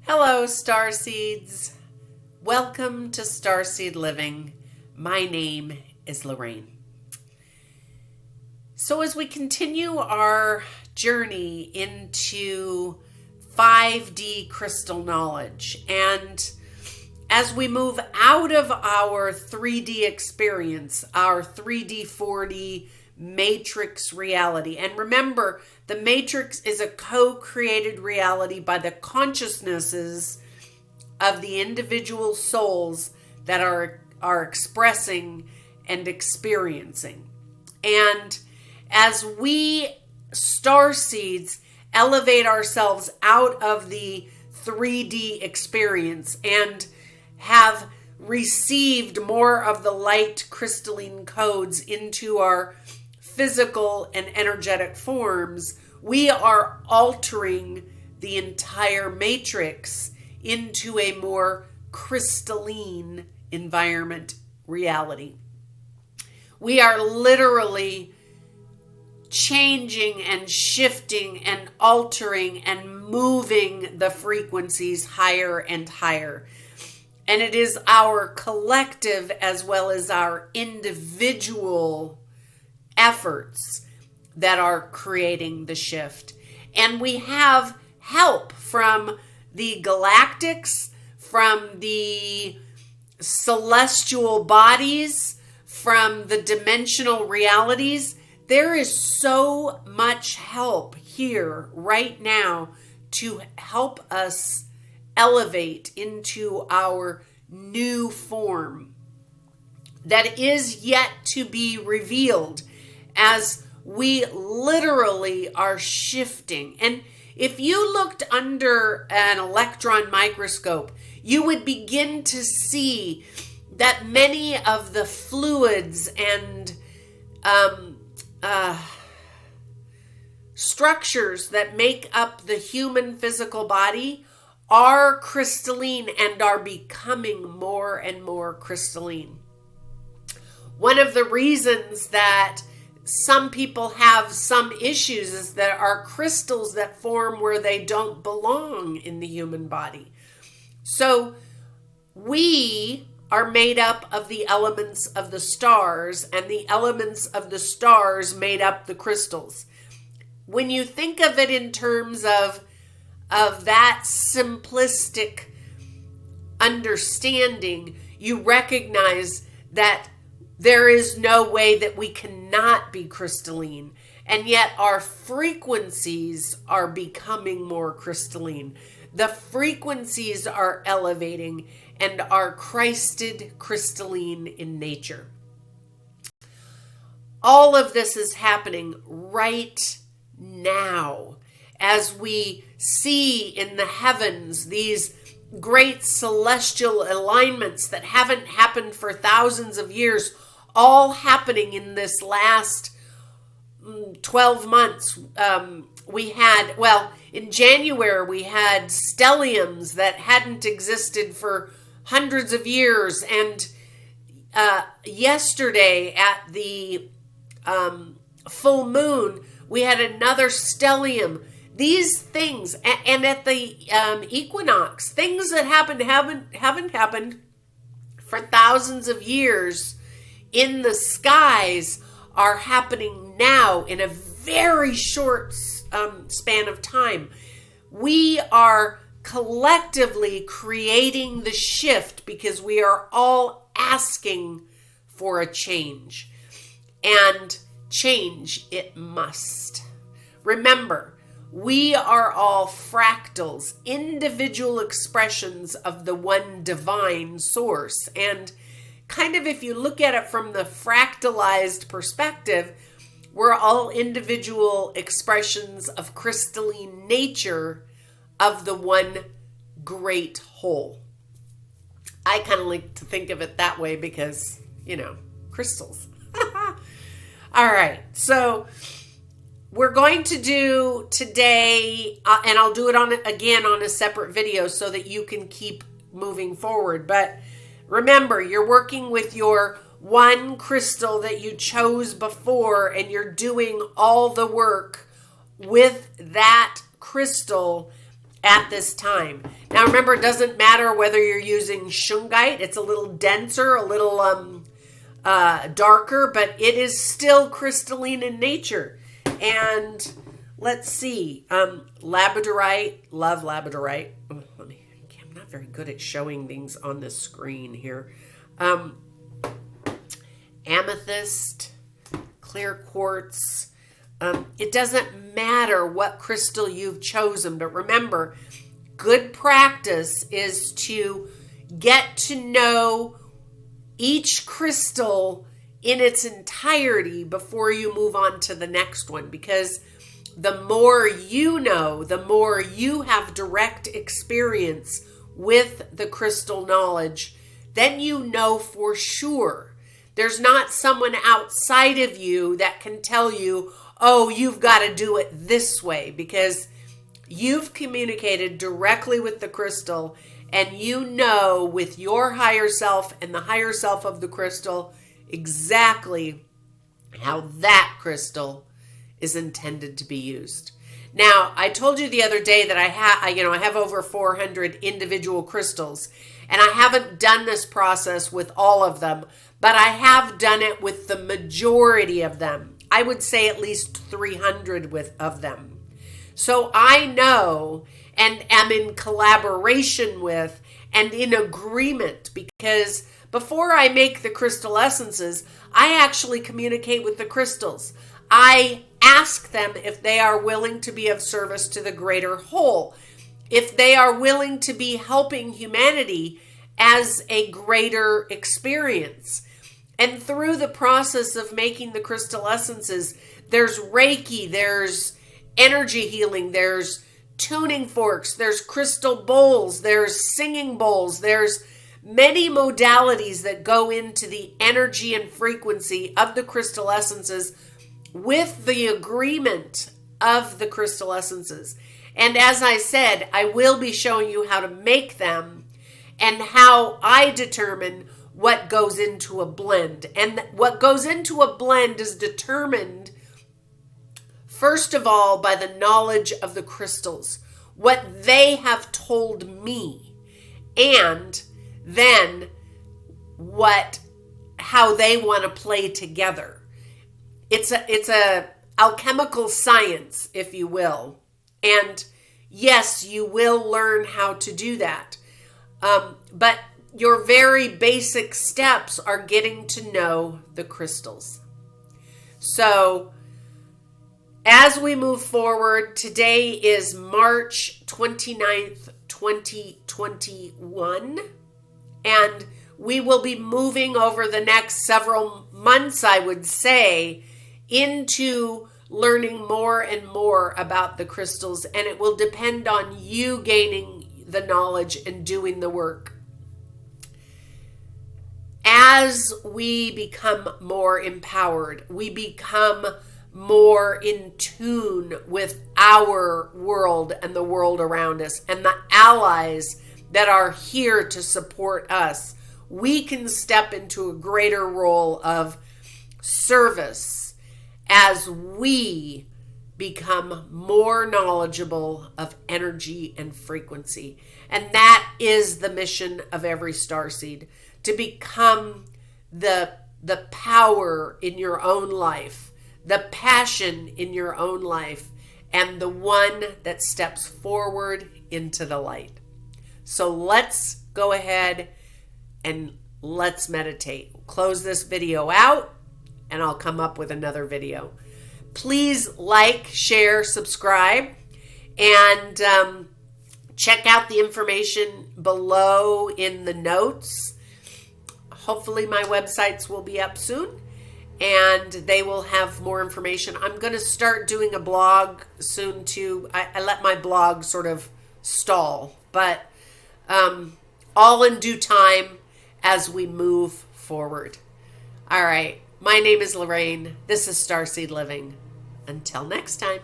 Hello, StarSeeds. Welcome to StarSeed Living. My name is Lorraine. So as we continue our journey into 5D crystal knowledge, and as we move out of our 3D experience, our 3D, 4D matrix reality. And remember, the matrix is a co-created reality by the consciousnesses of the individual souls that are expressing and experiencing. And as we StarSeeds elevate ourselves out of the 3D experience and have received more of the light crystalline codes into our physical and energetic forms, we are altering the entire matrix into a more crystalline environment reality. We are literally changing and shifting and altering and moving the frequencies higher and higher. And it is our collective as well as our individual efforts that are creating the shift. And we have help from the galactics, from the celestial bodies, from the dimensional realities. There is so much help here right now to help us elevate into our new form that is yet to be revealed as we literally are shifting. And if you looked under an electron microscope, you would begin to see that many of the fluids and structures that make up the human physical body are crystalline and are becoming more and more crystalline. One of the reasons that some people have some issues is there are crystals that form where they don't belong in the human body. So we are made up of the elements of the stars, and the elements of the stars made up the crystals. When you think of it in terms of that simplistic understanding, you recognize that there is no way that we cannot be crystalline, and yet our frequencies are becoming more crystalline. The frequencies are elevating and are Christed crystalline in nature. All of this is happening right now as we see in the heavens these great celestial alignments that haven't happened for thousands of years, all happening in this last 12 months. In January, we had stelliums that hadn't existed for hundreds of years. And yesterday at the full moon, we had another stellium. These things, and at the equinox, things that haven't happened for thousands of years in the skies are happening now in a very short span of time. We are collectively creating the shift because we are all asking for a change. And change it must. Remember, we are all fractals, individual expressions of the one divine source. And kind of if you look at it from the fractalized perspective, we're all individual expressions of crystalline nature of the one great whole. I kind of like to think of it that way because, crystals. All right, so we're going to do today, and I'll do it again on a separate video so that you can keep moving forward. But remember, you're working with your one crystal that you chose before, and you're doing all the work with that crystal at this time. Now remember, it doesn't matter whether you're using shungite. It's a little denser, a little darker, but it is still crystalline in nature. And let's see, labradorite, love labradorite. I'm not very good at showing things on the screen here. Amethyst, clear quartz. It doesn't matter what crystal you've chosen, but remember, good practice is to get to know each crystal in its entirety before you move on to the next one, because the more you know, the more you have direct experience with the crystal knowledge, then you know for sure. There's not someone outside of you that can tell you, oh, you've got to do it this way, because you've communicated directly with the crystal, and you know with your higher self and the higher self of the crystal exactly how that crystal is intended to be used. Now, I told you the other day that I have over 400 individual crystals, and I haven't done this process with all of them, but I have done it with the majority of them. I would say at least 300 of them. So I know and am in collaboration with and in agreement, because before I make the crystal essences, I actually communicate with the crystals. I ask them if they are willing to be of service to the greater whole, if they are willing to be helping humanity as a greater experience. And through the process of making the crystal essences, there's Reiki, there's energy healing, there's tuning forks, there's crystal bowls, there's singing bowls, there's many modalities that go into the energy and frequency of the crystal essences with the agreement of the crystal essences. And as I said, I will be showing you how to make them and how I determine what goes into a blend. And what goes into a blend is determined, first of all, by the knowledge of the crystals, what they have told me, and then how they want to play together. It's a alchemical science, if you will. And yes, you will learn how to do that. But your very basic steps are getting to know the crystals. So as we move forward, today is March 29th, 2021. And we will be moving over the next several months, I would say, into learning more and more about the crystals. And it will depend on you gaining the knowledge and doing the work. As we become more empowered, we become more in tune with our world and the world around us and the allies that are here to support us, we can step into a greater role of service as we become more knowledgeable of energy and frequency. And that is the mission of every starseed, to become the power in your own life, the passion in your own life, and the one that steps forward into the light. So let's go ahead and let's meditate. Close this video out, and I'll come up with another video. Please like, share, subscribe, and check out the information below in the notes. Hopefully my websites will be up soon, and they will have more information. I'm going to start doing a blog soon too. I let my blog sort of stall, but all in due time as we move forward. All right. My name is Lorraine. This is Starseed Living. Until next time.